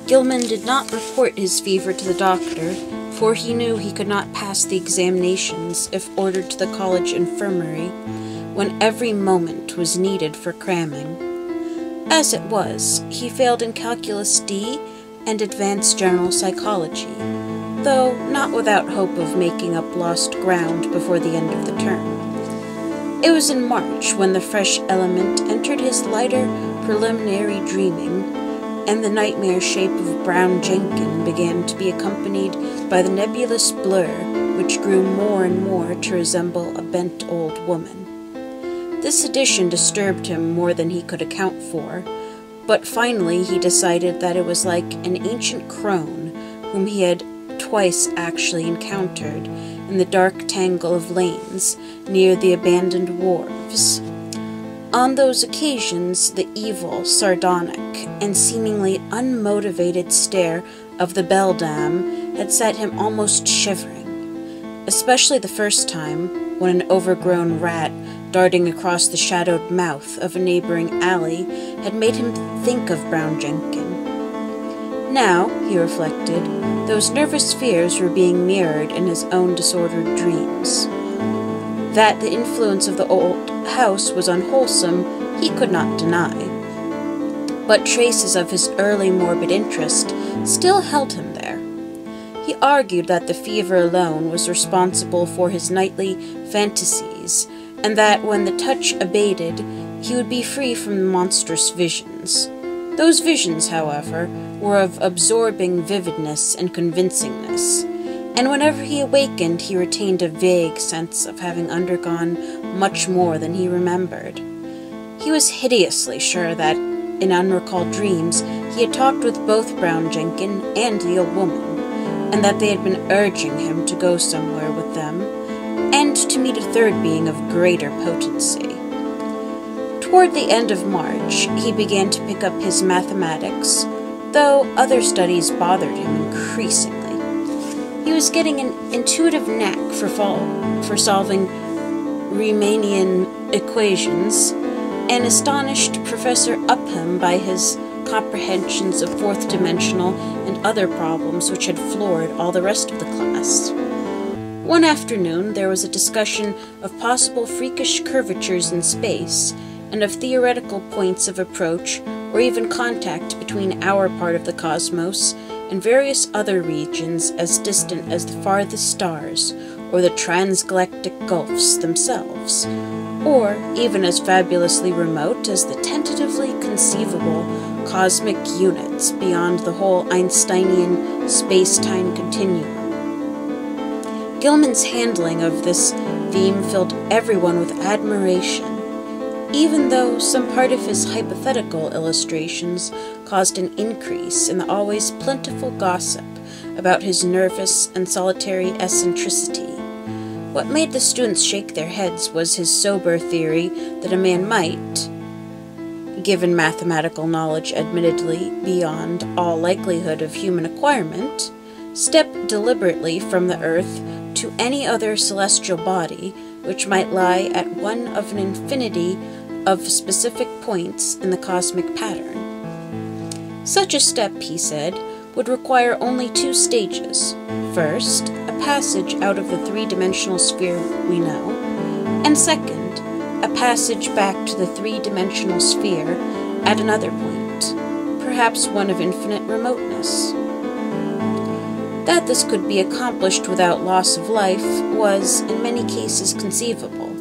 Gilman did not report his fever to the doctor, for he knew he could not pass the examinations if ordered to the college infirmary, when every moment was needed for cramming. As it was, he failed in Calculus D and Advanced General Psychology, though not without hope of making up lost ground before the end of the term. It was in March when the fresh element entered his lighter preliminary dreaming, and the nightmare shape of Brown Jenkin began to be accompanied by the nebulous blur which grew more and more to resemble a bent old woman. This addition disturbed him more than he could account for, but finally he decided that it was like an ancient crone whom he had twice actually encountered in the dark tangle of lanes near the abandoned wharves. On those occasions, the evil, sardonic, and seemingly unmotivated stare of the beldam had set him almost shivering, especially the first time when an overgrown rat darting across the shadowed mouth of a neighboring alley had made him think of Brown Jenkin. Now, he reflected, those nervous fears were being mirrored in his own disordered dreams. That the influence of the old house was unwholesome, he could not deny. But traces of his early morbid interest still held him there. He argued that the fever alone was responsible for his nightly fantasies, and that when the touch abated, he would be free from the monstrous visions. Those visions, however, were of absorbing vividness and convincingness, and whenever he awakened he retained a vague sense of having undergone much more than he remembered. He was hideously sure that, in unrecalled dreams, he had talked with both Brown Jenkin and the old woman, and that they had been urging him to go somewhere with them, and to meet a third being of greater potency. Toward the end of March, he began to pick up his mathematics, though other studies bothered him increasingly. He was getting an intuitive knack for solving Riemannian equations, and astonished Professor Upham by his comprehensions of fourth-dimensional and other problems which had floored all the rest of the class. One afternoon there was a discussion of possible freakish curvatures in space, and of theoretical points of approach or even contact between our part of the cosmos and various other regions as distant as the farthest stars or the transgalactic gulfs themselves, or even as fabulously remote as the tentatively conceivable cosmic units beyond the whole Einsteinian space-time continuum. Gilman's handling of this theme filled everyone with admiration, even though some part of his hypothetical illustrations caused an increase in the always plentiful gossip about his nervous and solitary eccentricity. What made the students shake their heads was his sober theory that a man might, given mathematical knowledge admittedly beyond all likelihood of human acquirement, step deliberately from the earth to any other celestial body which might lie at one of an infinity of specific points in the cosmic pattern. Such a step, he said, would require only two stages. First, a passage out of the three-dimensional sphere we know, and second, a passage back to the three-dimensional sphere at another point, perhaps one of infinite remoteness. That this could be accomplished without loss of life was, in many cases, conceivable.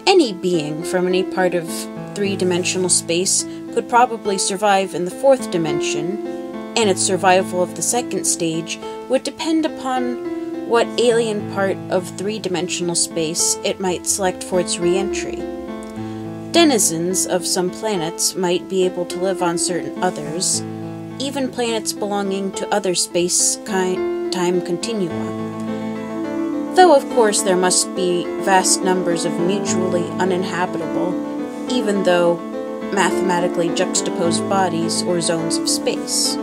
Any being from any part of three-dimensional space could probably survive in the fourth dimension, and its survival of the second stage would depend upon what alien part of three-dimensional space it might select for its re-entry. Denizens of some planets might be able to live on certain others, even planets belonging to other space-time continua. Though, of course, there must be vast numbers of mutually uninhabitable, even though mathematically juxtaposed bodies or zones of space.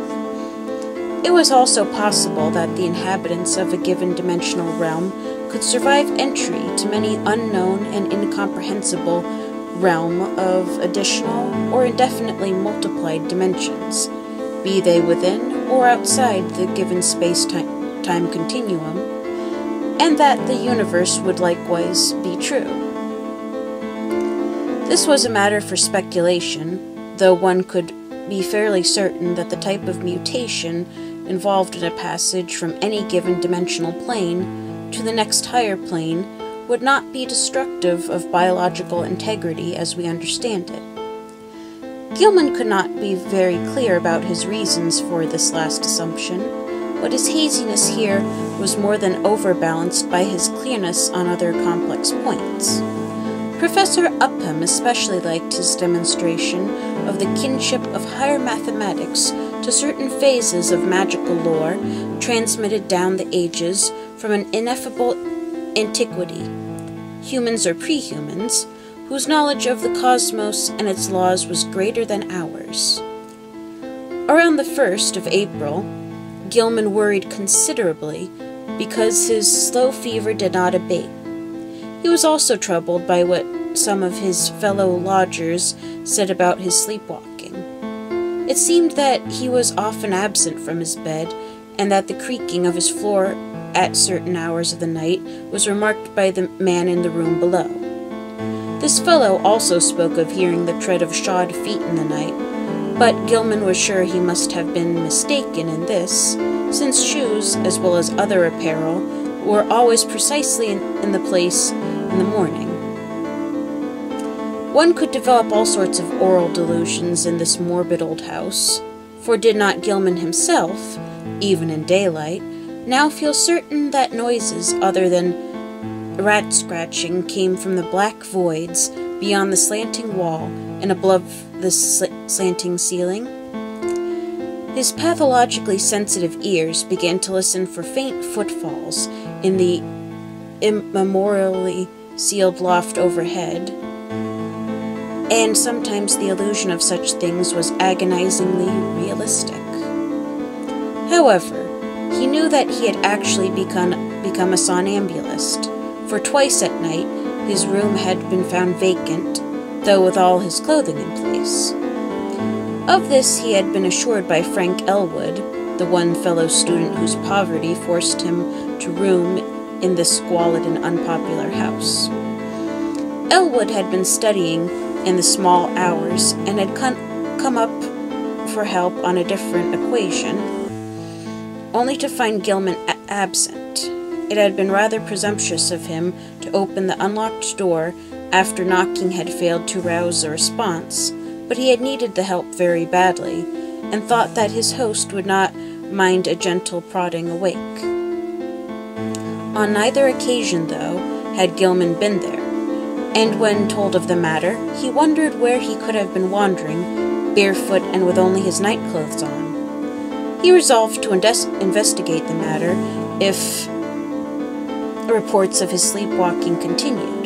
It was also possible that the inhabitants of a given dimensional realm could survive entry to many unknown and incomprehensible realm of additional or indefinitely multiplied dimensions, be they within or outside the given space-time continuum, and that the universe would likewise be true. This was a matter for speculation, though one could be fairly certain that the type of mutation involved in a passage from any given dimensional plane to the next higher plane would not be destructive of biological integrity as we understand it. Gilman could not be very clear about his reasons for this last assumption, but his haziness here was more than overbalanced by his clearness on other complex points. Professor Upham especially liked his demonstration of the kinship of higher mathematics to certain phases of magical lore transmitted down the ages from an ineffable antiquity, humans or pre-humans, whose knowledge of the cosmos and its laws was greater than ours. Around the 1st of April, Gilman worried considerably because his slow fever did not abate. He was also troubled by what some of his fellow lodgers said about his sleepwalking. It seemed that he was often absent from his bed, and that the creaking of his floor at certain hours of the night was remarked by the man in the room below. This fellow also spoke of hearing the tread of shod feet in the night, but Gilman was sure he must have been mistaken in this, since shoes, as well as other apparel, were always precisely in the place in the morning. One could develop all sorts of oral delusions in this morbid old house, for did not Gilman himself, even in daylight, now feel certain that noises other than rat-scratching came from the black voids beyond the slanting wall and above the slanting ceiling? His pathologically sensitive ears began to listen for faint footfalls in the immemorially sealed loft overhead, and sometimes the illusion of such things was agonizingly realistic. However, he knew that he had actually become a somnambulist, for twice at night his room had been found vacant, though with all his clothing in place. Of this he had been assured by Frank Elwood, the one fellow student whose poverty forced him to room in this squalid and unpopular house. Elwood had been studying in the small hours, and had come up for help on a different equation, only to find Gilman absent. It had been rather presumptuous of him to open the unlocked door after knocking had failed to rouse a response, but he had needed the help very badly, and thought that his host would not mind a gentle prodding awake. On neither occasion, though, had Gilman been there, and when told of the matter, he wondered where he could have been wandering, barefoot and with only his nightclothes on. He resolved to investigate the matter if reports of his sleepwalking continued,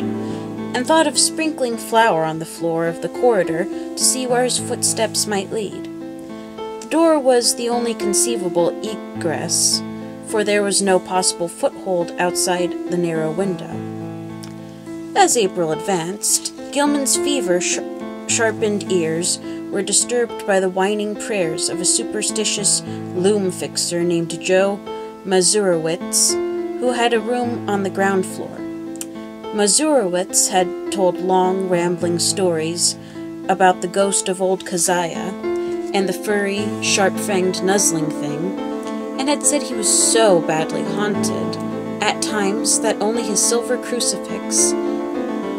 and thought of sprinkling flour on the floor of the corridor to see where his footsteps might lead. The door was the only conceivable egress, for there was no possible foothold outside the narrow window. As April advanced, Gilman's fever-sharpened ears were disturbed by the whining prayers of a superstitious loom-fixer named Joe Mazurowitz, who had a room on the ground floor. Mazurowitz had told long, rambling stories about the ghost of old Keziah and the furry, sharp-fanged nuzzling thing, and had said he was so badly haunted, at times, that only his silver crucifix,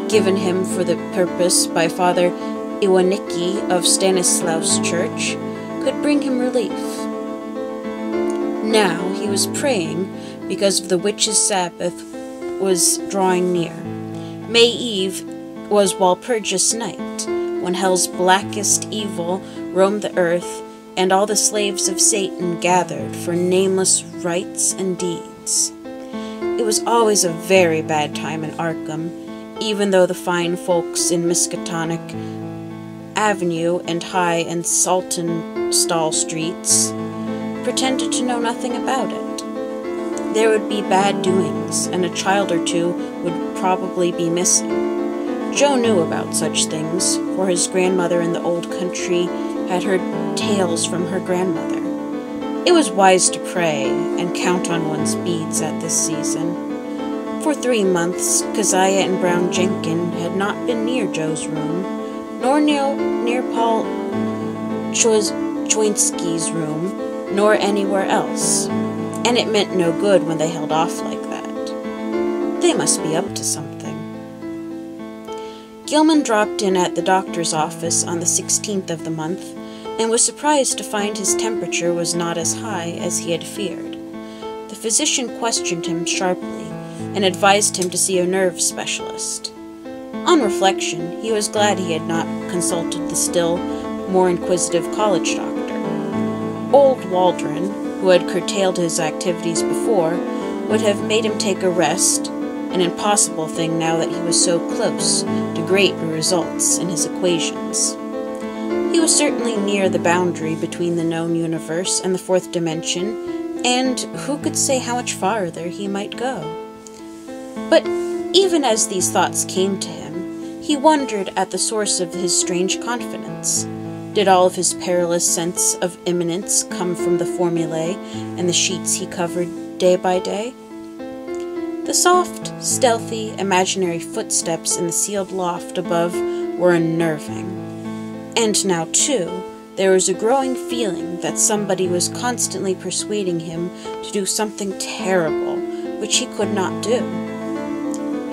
given him for the purpose by Father Iwanicki of Stanislaus Church, could bring him relief. Now he was praying because of the witches' Sabbath was drawing near. May Eve was Walpurgis night, when hell's blackest evil roamed the earth, and all the slaves of Satan gathered for nameless rites and deeds. It was always a very bad time in Arkham, even though the fine folks in Miskatonic Avenue and High and Saltonstall streets pretended to know nothing about it. There would be bad doings, and a child or two would probably be missing. Joe knew about such things, for his grandmother in the old country had heard tales from her grandmother. It was wise to pray and count on one's beads at this season. For 3 months, Keziah and Brown Jenkin had not been near Joe's room, nor near Paul Choinsky's room, nor anywhere else, and it meant no good when they held off like that. They must be up to something. Gilman dropped in at the doctor's office on the 16th of the month, and was surprised to find his temperature was not as high as he had feared. The physician questioned him sharply, and advised him to see a nerve specialist. On reflection, he was glad he had not consulted the still more inquisitive college doctor. Old Waldron, who had curtailed his activities before, would have made him take a rest, an impossible thing now that he was so close to great results in his equations. He was certainly near the boundary between the known universe and the fourth dimension, and who could say how much farther he might go? But even as these thoughts came to him, he wondered at the source of his strange confidence. Did all of his perilous sense of imminence come from the formulae and the sheets he covered day by day? The soft, stealthy, imaginary footsteps in the sealed loft above were unnerving. And now, too, there was a growing feeling that somebody was constantly persuading him to do something terrible, which he could not do.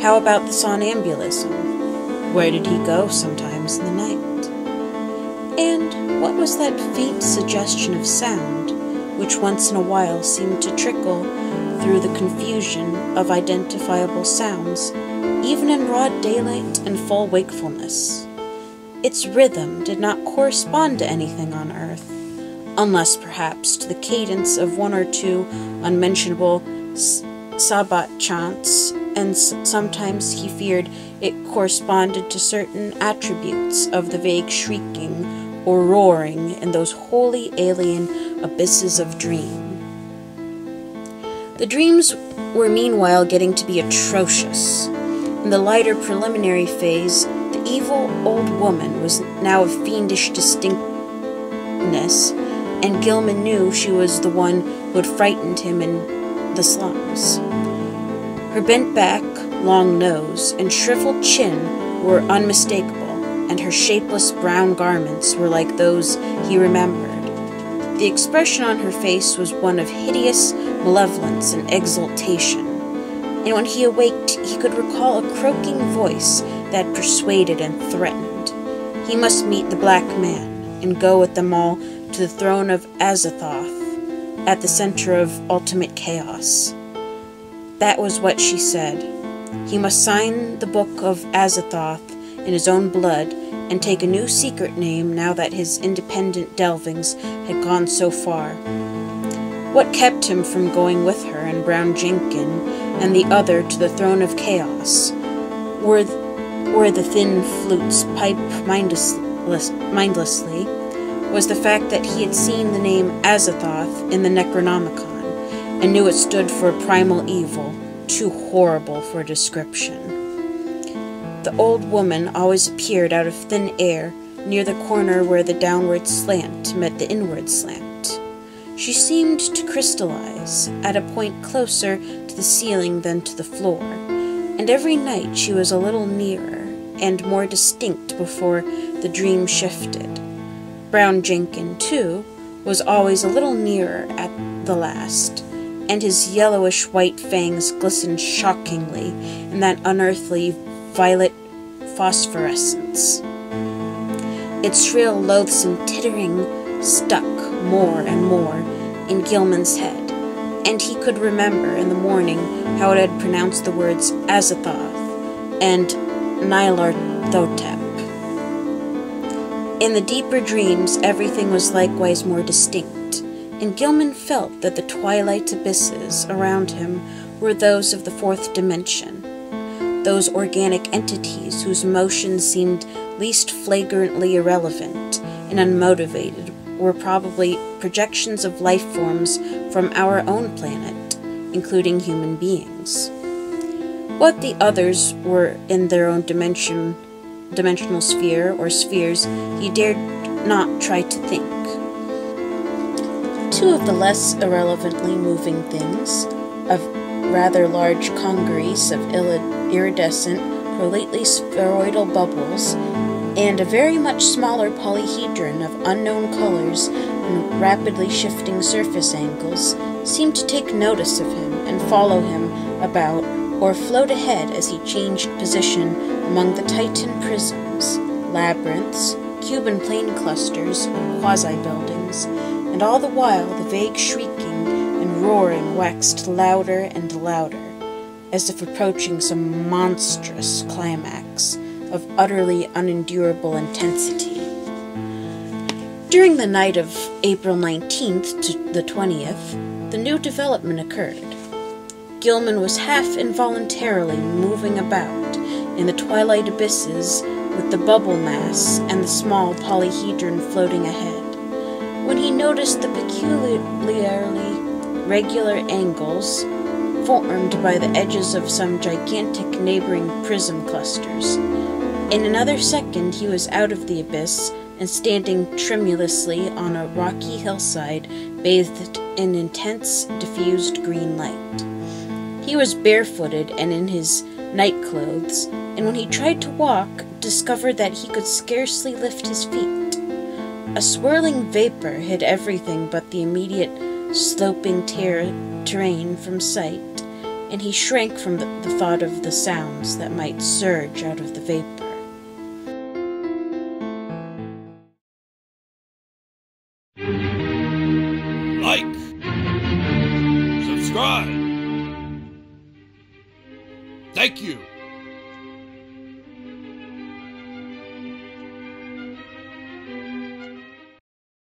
How about the somnambulism? Where did he go sometimes in the night? And what was that faint suggestion of sound, which once in a while seemed to trickle through the confusion of identifiable sounds, even in broad daylight and full wakefulness? Its rhythm did not correspond to anything on earth, unless perhaps to the cadence of 1 or 2 unmentionable Sabbat chants, and sometimes he feared it corresponded to certain attributes of the vague shrieking or roaring in those wholly alien abysses of dream. The dreams were meanwhile getting to be atrocious. In the lighter preliminary phase, the evil old woman was now of fiendish distinctness, and Gilman knew she was the one who had frightened him in the slums. Her bent back, long nose, and shriveled chin were unmistakable, and her shapeless brown garments were like those he remembered. The expression on her face was one of hideous malevolence and exultation, and when he awaked, he could recall a croaking voice that persuaded and threatened. He must meet the black man, and go with them all to the throne of Azathoth, at the center of ultimate chaos. That was what she said. He must sign the book of Azathoth in his own blood, and take a new secret name now that his independent delvings had gone so far. What kept him from going with her and Brown Jenkin and the other to the throne of chaos, where the thin flutes piped mindlessly, was the fact that he had seen the name Azathoth in the Necronomicon, and knew it stood for a primal evil, too horrible for description. The old woman always appeared out of thin air, near the corner where the downward slant met the inward slant. She seemed to crystallize, at a point closer to the ceiling than to the floor, and every night she was a little nearer, and more distinct before the dream shifted. Brown Jenkin, too, was always a little nearer at the last, and his yellowish-white fangs glistened shockingly in that unearthly violet phosphorescence. Its shrill, loathsome tittering stuck more and more in Gilman's head, and he could remember in the morning how it had pronounced the words Azathoth and Nyarlathotep. In the deeper dreams, everything was likewise more distinct, and Gilman felt that the twilight abysses around him were those of the fourth dimension, those organic entities whose motions seemed least flagrantly irrelevant and unmotivated were probably projections of life forms from our own planet, including human beings. What the others were in their own dimensional sphere or spheres, he dared not try to think. Two of the less irrelevantly moving things, a rather large congeries of iridescent, prolately spheroidal bubbles, and a very much smaller polyhedron of unknown colors and rapidly shifting surface angles, seemed to take notice of him and follow him about or float ahead as he changed position among the Titan prisms, labyrinths, Cuban plane clusters, and quasi-buildings, and all the while the vague shrieking and roaring waxed louder and louder, as if approaching some monstrous climax of utterly unendurable intensity. During the night of April 19th to the 20th, the new development occurred. Gilman was half involuntarily moving about in the twilight abysses with the bubble mass and the small polyhedron floating ahead, when he noticed the peculiarly regular angles formed by the edges of some gigantic neighboring prism clusters. In another second he was out of the abyss and standing tremulously on a rocky hillside bathed in intense, diffused green light. He was barefooted and in his nightclothes, and when he tried to walk, discovered that he could scarcely lift his feet. A swirling vapor hid everything but the immediate sloping terrain from sight, and he shrank from the thought of the sounds that might surge out of the vapor. Like, subscribe. Thank you.